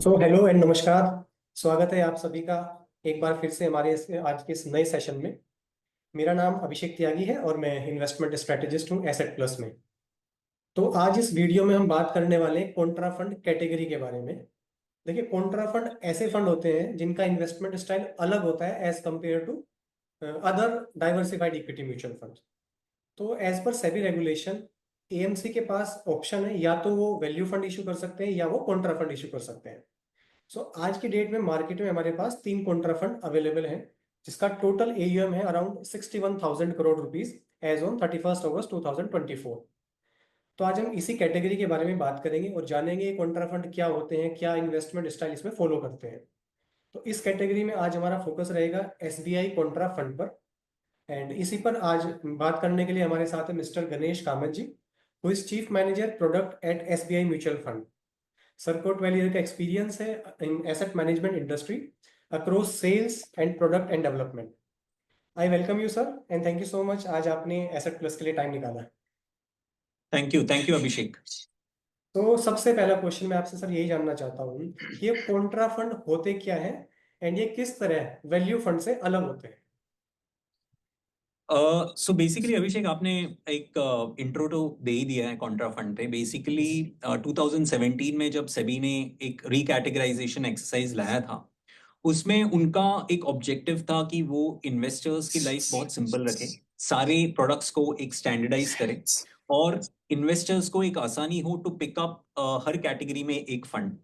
So hello and नमस्कार। स्वागत है आप सभी का एक बार फिर से हमारे आज के इस नए सेशन में। मेरा नाम अभिषेक त्यागी है और मैं इन्वेस्टमेंट स्ट्रेटेजिस्ट हूँ एसेट प्लस में। तो आज इस वीडियो में हम बात करने वाले हैं कॉन्ट्रा फंड कैटेगरी के बारे में। देखिए, कॉन्ट्रा फंड ऐसे फंड होते हैं जिनका इन्वेस्टमेंट स्टाइल अलग होता है as compared to other diversified equity mutual fund. तो as per SEBI regulation AMC के पास ऑप्शन है, या तो वो वैल्यू फंड इशू कर सकते हैं या वो कॉन्ट्रा फंड इशू कर सकते हैं। सो आज की डेट में मार्केट में हमारे पास तीन कॉन्ट्रा फंड अवेलेबल हैं, जिसका टोटल एयूएम है around 61,000 crore rupees as on 31 August 2024। तो आज हम इसी कैटेगरी के बारे में बात करेंगे और जानेंगे कॉन्ट्रा फंड क्या होते हैं, क्या इन्वेस्टमेंट स्टाइल इसमें फॉलो करते हैं। तो इस कैटेगरी में आज हमारा फोकस रहेगा एसबीआई कॉन्ट्रा फंड पर। एंड इसी पर आज बात करने के लिए हमारे साथ है mister Ganesh Kamath ji, who is chief manager product at SBI mutual fund. Sir को 12 ईयर का एक्सपीरियंस है in asset management industry across sales and product and development. I welcome you sir and thank you so much, आज आपने asset plus के लिए time निकाला। Thank you Abhishek. तो सबसे पहला क्वेश्चन मैं आपसे सर यही जानना चाहता हूँ कि ये कॉन्ट्रा फंड होते क्या है एंड ये किस तरह वैल्यू फंड से अलग होते हैं। सो बेसिकली अभिषेक, आपने एक इंट्रो तो दे ही दिया है कॉन्ट्रा फंड पे। बेसिकली 2017 में जब सेबी ने एक रिकैटेगराइजेशन एक्सरसाइज लाया था, उसमें उनका एक ऑब्जेक्टिव था कि वो इन्वेस्टर्स की लाइफ बहुत सिंपल रखे, सारे प्रोडक्ट्स को एक स्टैंडर्डाइज करे और इन्वेस्टर्स को एक आसानी हो टू पिकअप हर कैटेगरी में एक फंड।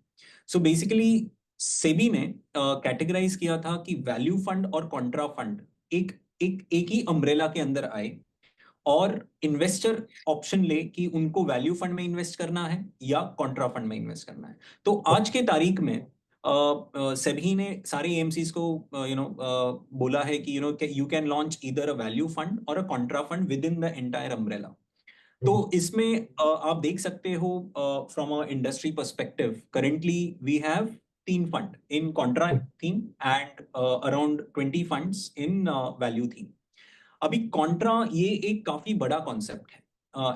सो बेसिकली सेबी ने कैटेगराइज किया था कि वैल्यू फंड और कॉन्ट्रा फंड एक ही अम्ब्रेला के अंदर आए और इन्वेस्टर ऑप्शन ले कि उनको वैल्यू फंड में इन्वेस्ट करना है या कॉन्ट्रा फंड में इन्वेस्ट करना है। तो आज के तारीख में सेबी ने सारे एएमसीज को बोला है कि you can launch either a value fund और a contra fund within the entire umbrella. तो इसमें आप देख सकते हो from a industry perspective, currently we have 3 fund in contra theme and around 20 funds in value theme. अभी contra ये एक काफी बड़ा कॉन्सेप्ट है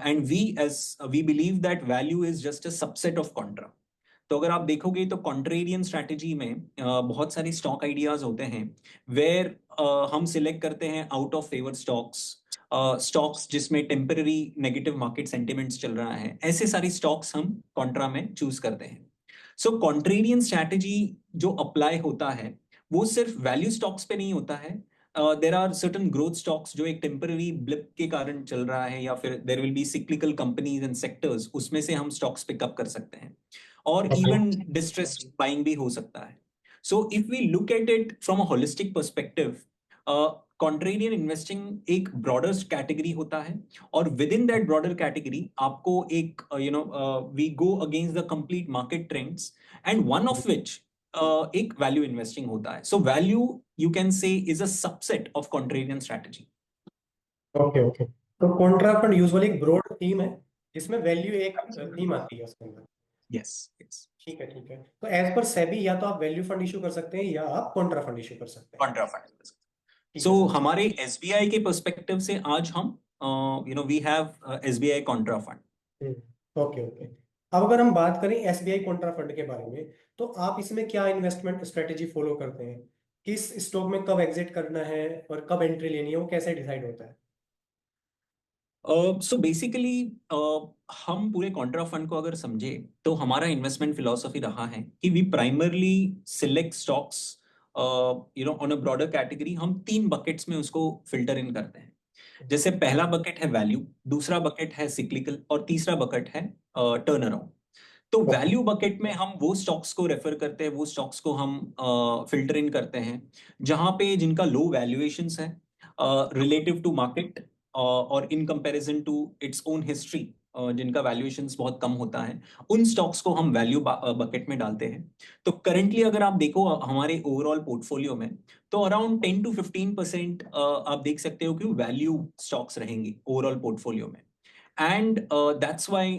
and we believe that value is just a subset of contra. तो अगर आप देखोगे तो कॉन्ट्रेरियन स्ट्रैटेजी में बहुत सारे स्टॉक आइडियाज होते हैं वेयर हम सिलेक्ट करते हैं आउट ऑफ फेवर स्टॉक्स जिसमें टेम्पररी नेगेटिव मार्केट सेंटिमेंट्स चल रहा है, ऐसे सारे स्टॉक्स हम कॉन्ट्रा में चूज करते हैं। सो कॉन्ट्रेरियन स्ट्रैटेजी जो अप्लाई होता है वो सिर्फ वैल्यू स्टॉक्स पे नहीं होता है। There are certain growth stocks जो एक टेम्पररी ब्लिप के कारण चल रहा है, या फिर there will be cyclical companies and sectors, उसमें से हम स्टॉक्स पिकअप कर सकते हैं और इवन डिस्ट्रेस बाइंग भी हो सकता है। So if we look at it from a holistic perspective, contrarian investing एक ब्रॉडर कैटेगरी होता है और within that broader category आपको एक we go against the complete market trends and one of which एक वैल्यू इन्वेस्टिंग होता है। So value you can say is a subset of contrarian strategy. Okay okay, तो contra fund usually एक broad theme है जिसमें value एक theme आती है उसके अंदर। Yes yes. ठीक है ठीक है, तो एज पर सेबी या तो आप वैल्यू फंड इशू कर सकते हैं या आप कॉन्ट्रा फंड इशू कर सकते हैं। Contra fund. ठीक सो है सर। हमारे एसबीआई के पर्सपेक्टिव से आज हम we have SBI contra fund. Okay okay, अब अगर हम बात करें एसबीआई कॉन्ट्रा फंड के बारे में, तो आप इसमें क्या इन्वेस्टमेंट स्ट्रेटेजी फॉलो करते हैं? किस स्टॉक में कब एग्जिट करना है और कब एंट्री लेनी है, वो कैसे डिसाइड होता है? सो बेसिकली हम पूरे कॉन्ट्रा फंड को अगर समझे तो हमारा इन्वेस्टमेंट फिलॉसफी रहा है कि we primarily select stocks on a broader category. हम 3 बकेट्स में उसको फिल्टर इन करते हैं। जैसे पहला बकेट है वैल्यू, दूसरा बकेट है सिक्लिकल और तीसरा बकेट है टर्न अराउंड। तो वैल्यू बकेट में हम वो स्टॉक्स को रेफर करते हैं, वो स्टॉक्स को हम फिल्टर इन करते हैं जहां पे जिनका लो वैल्यूएशंस है रिलेटिव टू मार्केट और in comparison to its own history, जिनका वैल्यूएशंस बहुत कम होता है, उन स्टॉक्स को हम वैल्यू बकेट में डालते हैं। तो करंटली अगर आप देखो हमारे ओवरऑल पोर्टफोलियो में, तो अराउंड 10 to 15% आप देख सकते हो कि वैल्यू स्टॉक्स रहेंगे ओवरऑल पोर्टफोलियो में। एंड दैट्स वाई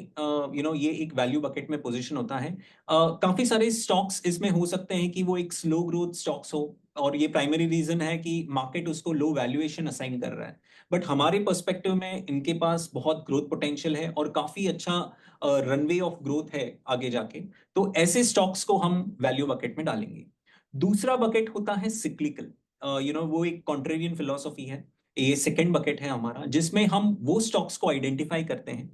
ये एक वैल्यू बकेट में पोजीशन होता है। काफी सारे स्टॉक्स इसमें हो सकते हैं कि वो एक स्लो ग्रोथ स्टॉक्स हो, और ये प्राइमरी रीजन है कि मार्केट उसको लो वैल्यूएशन असाइन कर रहा है, बट हमारे पर्सपेक्टिव में इनके पास बहुत ग्रोथ पोटेंशियल है और काफी अच्छा रनवे ऑफ ग्रोथ है आगे जाके। तो ऐसे स्टॉक्स को हम वैल्यू बकेट में डालेंगे। दूसरा बकेट होता है सिक्लिकल, वो एक कॉन्ट्रेरियन फिलोसफी है। ये सेकंड बकेट है हमारा, जिसमें हम वो स्टॉक्स को आइडेंटिफाई करते हैं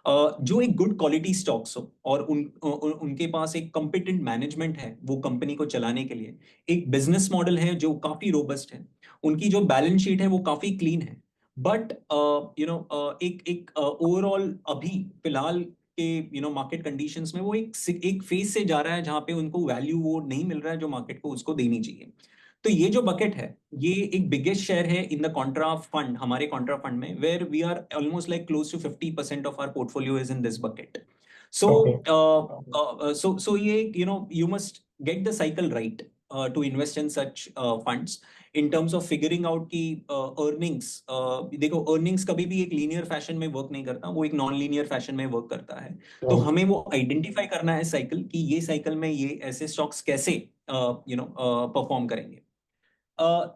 जो एक गुड क्वालिटी स्टॉक्स हो और उनके पास एक कॉम्पिटेंट मैनेजमेंट है वो कंपनी को चलाने के लिए, एक बिजनेस मॉडल है जो काफी रोबस्ट है, उनकी जो बैलेंस शीट है वो काफी क्लीन है, बट एक एक ओवरऑल अभी फिलहाल के मार्केट कंडीशंस में वो एक फेज से जा रहा है जहां पे उनको वैल्यू वो नहीं मिल रहा है जो मार्केट को उसको देनी चाहिए। तो ये जो बकेट है ये एक बिगेस्ट शेयर है इन द कॉन्ट्रा फंड, हमारे कॉन्ट्रा फंड में, where we are almost like close to 50% of our portfolio is in this bucket. So okay. so ये you must get the cycle right to invest in such funds in terms of figuring out कि earnings, देखो earnings कभी भी एक linear fashion में work नहीं करता, वो एक नॉन लीनियर फैशन में वर्क करता है। तो हमें वो आइडेंटिफाई करना है साइकिल कि ये साइकिल में ये ऐसे स्टॉक्स कैसे परफॉर्म करेंगे।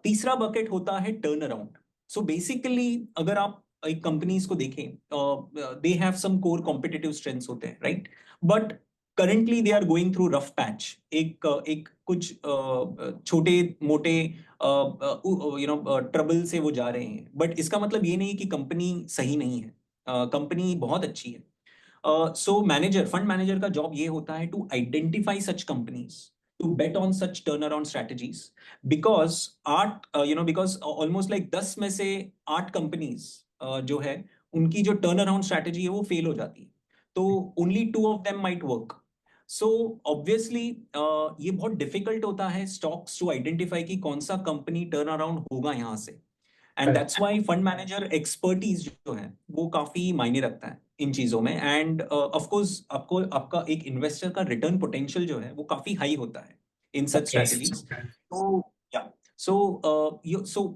तीसरा बकेट होता है टर्न अराउंड। सो बेसिकली अगर आप एक कंपनीज को देखें, they have some core competitive strengths होते हैं, right, but currently they are going through rough patch, एक कुछ छोटे मोटे ट्रबल से वो जा रहे हैं, बट इसका मतलब ये नहीं कि कंपनी सही नहीं है, कंपनी बहुत अच्छी है। सो मैनेजर, फंड मैनेजर का जॉब ये होता है to identify such companies, to bet on such turnaround strategies, because because almost like 10 में से 8 कंपनीज जो है उनकी जो टर्न अराउंड स्ट्रेटजी है वो फेल हो जाती है, तो only 2 of them might work. So obviously ये बहुत डिफिकल्ट होता है स्टॉक्स टू आइडेंटिफाई कि कौन सा कंपनी टर्न अराउंड होगा यहाँ से, and that's why fund manager expertise जो है वो काफी मायने रखता है इन चीजों में। एंड ऑफ कोर्स आपको आपका एक इन्वेस्टर का रिटर्न पोटेंशियल जो है वो काफी हाई होता है इन सच ओके। स्ट्रेटजीज। तो या so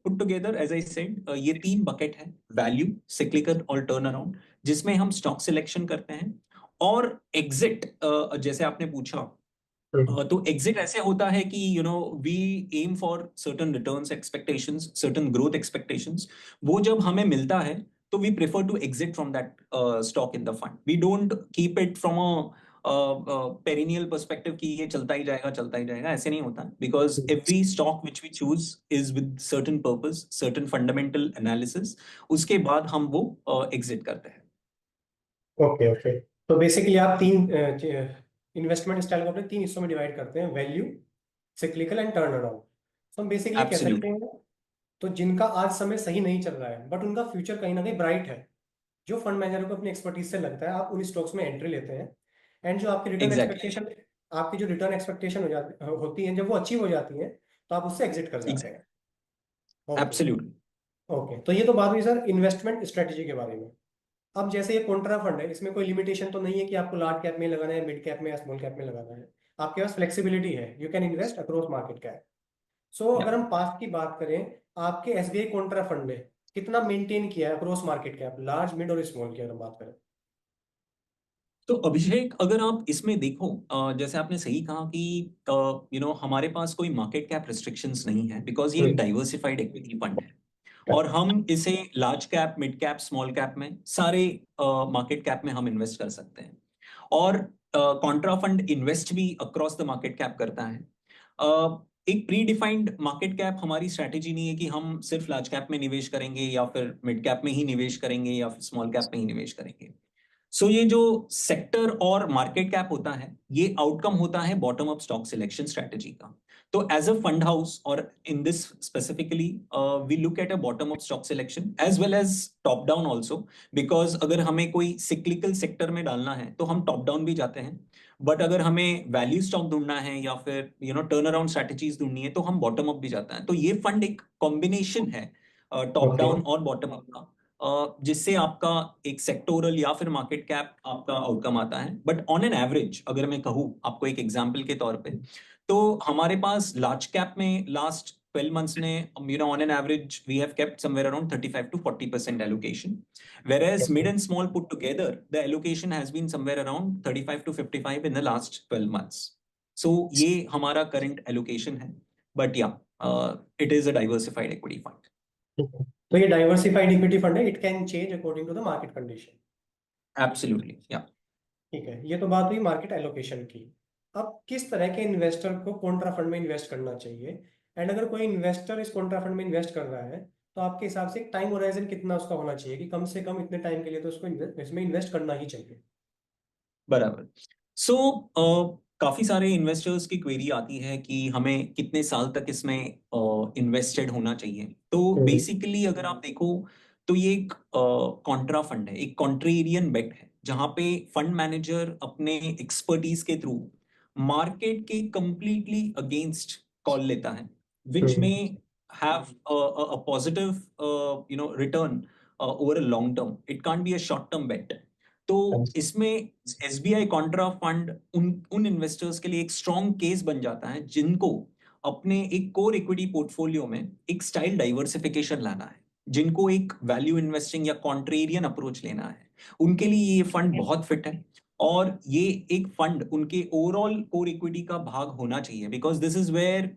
put together as I said, ये 3 बकेट है, वैल्यू, सिक्लिकल और टर्न अराउंड, जिसमें हम स्टॉक सिलेक्शन करते हैं। और एग्जिट, जैसे आपने पूछा, तो एग्जिट ऐसे होता है कि we aim for certain returns expectations, certain growth expectations, वो जब हमें मिलता है तो we prefer to exit from that stock in the fund. We don't keep it from a perennial perspective कि ये चलता ही जाएगा, ऐसे नहीं होता, because every stock which we choose is with certain purpose, certain fundamental analysis, उसके बाद हम वो एग्जिट करते हैं। ओके। ओके। तो बेसिकली आप तीन इन्वेस्टमेंट स्टाइल को अपने तीन हिस्सों में डिवाइड करते हैं, value, cyclical and turn around. तो हम बेसिकली कह सकते एब्सोल्युटली, हैं तो जिनका आज समय सही नहीं चल रहा है बट उनका फ्यूचर कहीं ना कहीं ब्राइट है, जो फंड मैनेजर को अपनी एक्सपर्टीज से लगता है, आप उन स्टॉक्स में एंट्री लेते हैं। एंड जो आपकी रिटर्न एग्जैक्टली, एक्सपेक्टेशन, आपकी जो रिटर्न एक्सपेक्टेशन होती है, जब वो अचीव हो जाती है तो आप उससे एग्जिट कर जाते हैं। ओके। एब्सोल्युटली। ओके, तो ये तो बात हुई सर इन्वेस्टमेंट स्ट्रेटेजी के बारे में। अब जैसे ये कॉन्ट्रा फंड है, इसमें कोई लिमिटेशन तो नहीं है कि आपको लार्ज कैप में लगाना है, मिड कैप में या स्मॉल कैप में लगाना है। आपके पास फ्लेक्सिबिलिटी है, you can invest across market cap. So अगर हम पास्ट की बात करें, आपके एसबीआई कॉन्ट्रा फंड ने कितना मेंटेन किया है across market cap, large, mid और स्मॉल की अगर हम बात करें? तो अभिषेक, अगर आप इसमें देखो, जैसे आपने सही कहा कि हमारे पास कोई मार्केट कैप रिस्ट्रिक्शंस नहीं है, बिकॉज ये एक डाइवर्सिफाइड इक्विटी फंड है, और हम इसे large cap, mid cap, small cap में सारे मार्केट कैप में हम इन्वेस्ट कर सकते हैं। और कॉन्ट्रा फंड इन्वेस्ट भी अक्रॉस द मार्केट कैप करता है। एक प्री डिफाइंड मार्केट कैप हमारी स्ट्रैटेजी नहीं है कि हम सिर्फ लार्ज कैप में निवेश करेंगे या फिर मिड कैप में ही निवेश करेंगे या फिर स्मॉल कैप में ही निवेश करेंगे। सो ये जो सेक्टर और मार्केट कैप होता है ये आउटकम होता है bottom up stock selection strategy का। तो एज अ फंड हाउस और in this specifically we look at a bottom up stock selection as well as top down also, because अगर हमें कोई सिक्लिकल सेक्टर में डालना है तो हम टॉप डाउन भी जाते हैं, बट अगर हमें वैल्यू स्टॉक ढूंढना है या फिर टर्न अराउंड स्ट्रेटजीज ढूंढनी है तो हम बॉटम अप भी जाते हैं। तो ये फंड एक कॉम्बिनेशन है टॉप ओके। डाउन और बॉटम अप का, जिससे आपका एक सेक्टोरल या फिर मार्केट कैप आपका आउटकम आता है। बट ऑन एन एवरेज अगर मैं कहूँ आपको एक एग्जांपल के तौर पे, तो हमारे पास लार्ज कैप में लास्ट 12 months ने on an average we have kept somewhere around 35 to 40% allocation, whereas mid and small put together the allocation has been somewhere around 35 to 55 in the last 12 months. So ये हमारा current allocation है। but yeah, it is a diversified equity fund. तो ये diversified equity fund है, it can change according to the market condition. Absolutely, yeah. ठीक है, ये तो बात हुई मार्केट एलोकेशन की। अब किस तरह के इन्वेस्टर को कॉन्ट्रा फंड में इन्वेस्ट करना चाहिए, एंड अगर कोई इन्वेस्टर इस कॉन्ट्रा फंड में इन्वेस्ट कर रहा है तो आपके हिसाब से टाइम होराइजन कितना उसका होना चाहिए कि कम से कम इतने टाइम के लिए तो उसको इसमें इन्वेस्ट करना ही चाहिए? बराबर। सो काफी सारे इन्वेस्टर्स की क्वेरी आती है कि हमें कितने साल तक इसमें इन्वेस्टेड होना चाहिए। तो बेसिकली अगर आप देखो तो ये एक कॉन्ट्रा फंड है, एक कॉन्ट्रेरियन बेट है, जहां पे फंड मैनेजर अपने एक्सपर्टीज के थ्रू मार्केट के कंप्लीटली अगेंस्ट कॉल लेता है, विच में have a positive return over a long term. It can't be a short term bet. तो इसमें एसबीआई कॉन्ट्रा फंड उन इन्वेस्टर्स के लिए एक स्ट्रॉन्ग केस बन जाता है जिनको अपने एक कोर इक्विटी पोर्टफोलियो में एक स्टाइल डाइवर्सिफिकेशन लाना है, जिनको एक वैल्यू इन्वेस्टिंग या कॉन्ट्रेरियन अप्रोच लेना है, उनके लिए ये फंड बहुत फिट है। और ये एक फंड उनके ओवरऑल कोर इक्विटी का भाग होना चाहिए, because this is where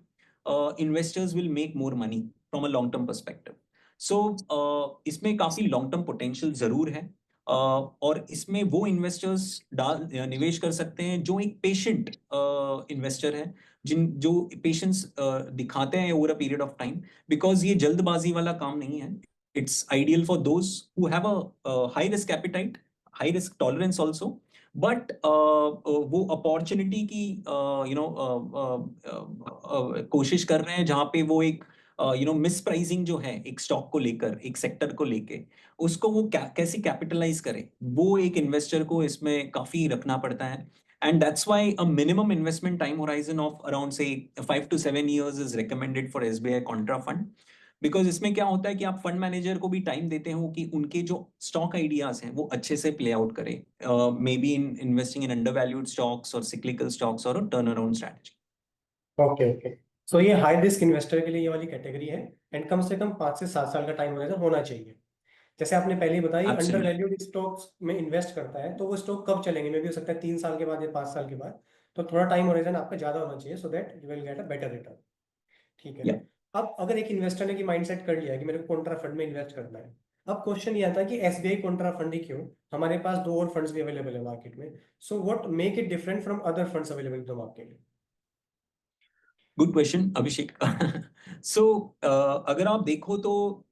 investors will make more money from a long term perspective. So इसमें काफी लॉन्ग टर्म पोटेंशियल जरूर है, और इसमें वो इन्वेस्टर्स निवेश कर सकते हैं जो एक पेशेंट इन्वेस्टर है, जो पेशेंस दिखाते हैं over a period of time, because ये जल्दबाजी वाला काम नहीं है। It's ideal for those who have a high risk appetite, high risk tolerance also, but वो अपॉर्चुनिटी की कोशिश कर रहे हैं जहां पे वो एक मिस प्राइसिंग जो है एक स्टॉक को लेकर, एक सेक्टर को लेके, उसको वो कैसे कैपिटलाइज करे, वो एक इन्वेस्टर को इसमें काफी रखना पड़ता है। And that's why a minimum investment time horizon of around से 5 to 7 years is recommended for SBI contra fund. Because इसमें क्या होता है कि आप फंड मैनेजर को भी टाइम देते हो कि उनके जो स्टॉक आइडियाज हैं वो अच्छे से प्ले आउट करें, maybe in investing in undervalued stocks और सिक्लिकल स्टॉक्स और turnaround strategy. Okay okay, so ये हाई रिस्क इन्वेस्टर के लिए ये वाली कैटेगरी है, एंड कम से कम 5 से 7 साल का टाइम होराइजन होना चाहिए। जैसे आपने पहले ही बताया, अंडर एब्सोल्युटली। वैल्यूड स्टॉक्स में इन्वेस्ट करता है तो वो स्टॉक कब चलेंगे, मे भी हो सकता है 3 साल के बाद या 5 साल के बाद, तो थोड़ा टाइम होराइजन आपका ज्यादा होना चाहिए so that you will get a better return. ठीक है। या अब अगर एक इन्वेस्टर ने की माइंडसेट कर लिया है कि मेरे को कॉन्ट्रा फंड में इन्वेस्ट करना है, अब क्वेश्चन ये आता है कि एसबीआई कॉन्ट्रा फंड ही क्यों, हमारे पास दो और फंड्स भी अवेलेबल है मार्केट में, so what make it different from other funds available in the market? Good question Abhishek. So अगर आप देखो तो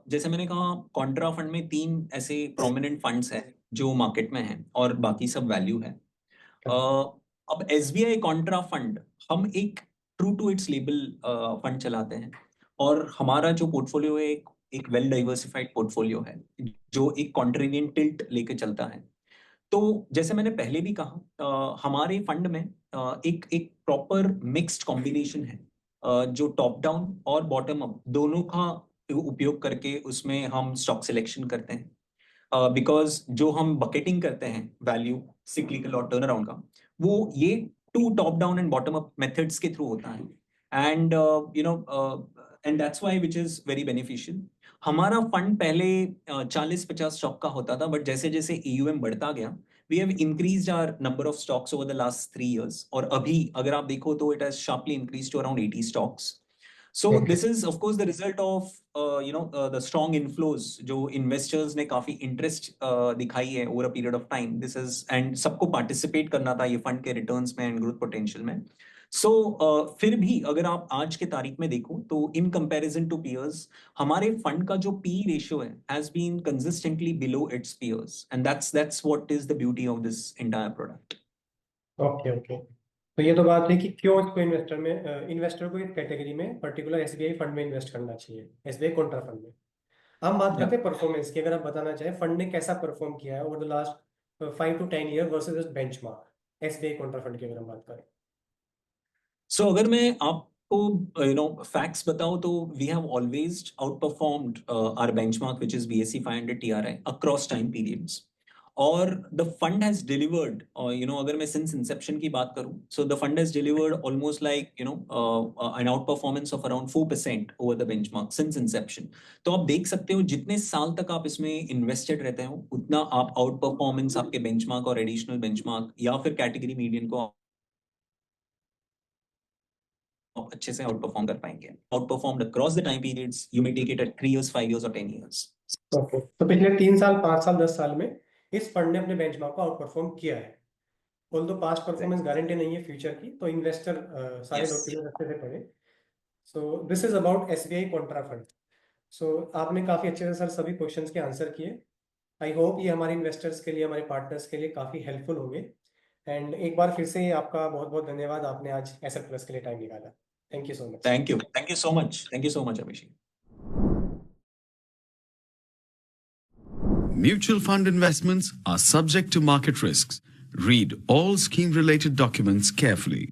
जैसे मैंने कहा, कॉन्ट्रा फंड में तीन ऐसे प्रोमिनेंट फंड्स हैं जो मार्केट में हैं और बाकी सब वैल्यू है। अब एसबीआई कॉन्ट्रा फंड, हम एक true to its label fund चलाते हैं, और हमारा जो पोर्टफोलियो है एक वेल डाइवर्सिफाइड पोर्टफोलियो है जो एक कॉन्ट्रेरियन टिल्ट लेके चलता है। तो जैसे मैंने पहले भी कहा, हमारे फंड में एक एक प्रॉपर मिक्स्ड कॉम्बिनेशन है, जो टॉप डाउन और बॉटम अप दोनों का उपयोग करके उसमें हम स्टॉक सिलेक्शन करते हैं। बिकॉज जो हम बकेटिंग करते हैं वैल्यू, सिक्लिकल और टर्न अराउंड का, वो ये two top down and bottom up methods के थ्रू होता है। And and that's why which is very beneficial. हमारा फंड पहले 40-50 स्टॉक का होता था, बट जैसे जैसे ईयूएम बढ़ता गया, we have increased our number of stocks over the last 3 years, और अभी अगर आप देखो तो it has sharply increase to around 80 stocks. So this is of course the result of the strong inflows जो investors ने काफी interest दिखाई है over a period of time. This is, and सबको participate करना था ये fund के returns में and growth potential में। So फिर भी अगर आप आज के तारीख में देखो तो in comparison to peers, हमारे fund का जो PE ratio है has been consistently below its peers, and that's what is the beauty of this entire product. Okay okay, तो ये तो बात है कि क्यों इसको इन्वेस्टर को इस कैटेगरी में पर्टिकुलर एसबीआई फंड में इन्वेस्ट करना चाहिए, एसबीआई कॉन्ट्रा फंड में। हम बात करते Yeah. हैं परफॉर्मेंस की, अगर आप बताना चाहें फंड ने कैसा परफॉर्म किया है over the last 5 to 10 year versus benchmark SBI contra fund की अगर हम बात करें। सो अगर मैं आपको फैक्ट्स बताऊं तो we have always outperformed our benchmark which is BSE 500 TRI across time periods, और द फंड हैज डिलीवर्ड, अगर मैं सिंस इंसेप्शन की बात करूं, so the fund has delivered almost like an outperformance of around 4% over the benchmark since inception. तो आप देख सकते हो जितने साल तक आप इसमें इन्वेस्टेड रहते हो उतना आप आउट परफॉर्मेंस आपके बेंचमार्क और एडिशनल बेंचमार्क या फिर कैटेगरी मीडियन को आप अच्छे से आउट परफॉर्म कर पाएंगे. Outperformed across the time periods, you may take it at 3 years, 5 years और 10 years. ओके, तो पिछले 3 साल, 5 साल, 10 साल में इस फंड ने अपने बेंचमार्क को आउट परफॉर्म किया है. ऑल्दो पास्ट परफॉर्मेंस गारंटी नहीं है फ्यूचर की, तो इन्वेस्टर सारे डॉक्यूमेंट अच्छे से पढ़े. So this is about SBI contra fund. So आपने काफी अच्छे से सर सभी क्वेश्चंस के आंसर किए. आई होप ये हमारे इन्वेस्टर्स के लिए, हमारे पार्टनर्स के लिए काफी हेल्पफुल होंगे. एंड एक बार फिर से आपका बहुत बहुत धन्यवाद, आपने आज एसेट प्लस के लिए टाइम निकाला. Thank you so much. Thank you. Thank you so much. Thank you so much, Abhishek. Mutual fund investments are subject to market risks. Read all scheme-related documents carefully.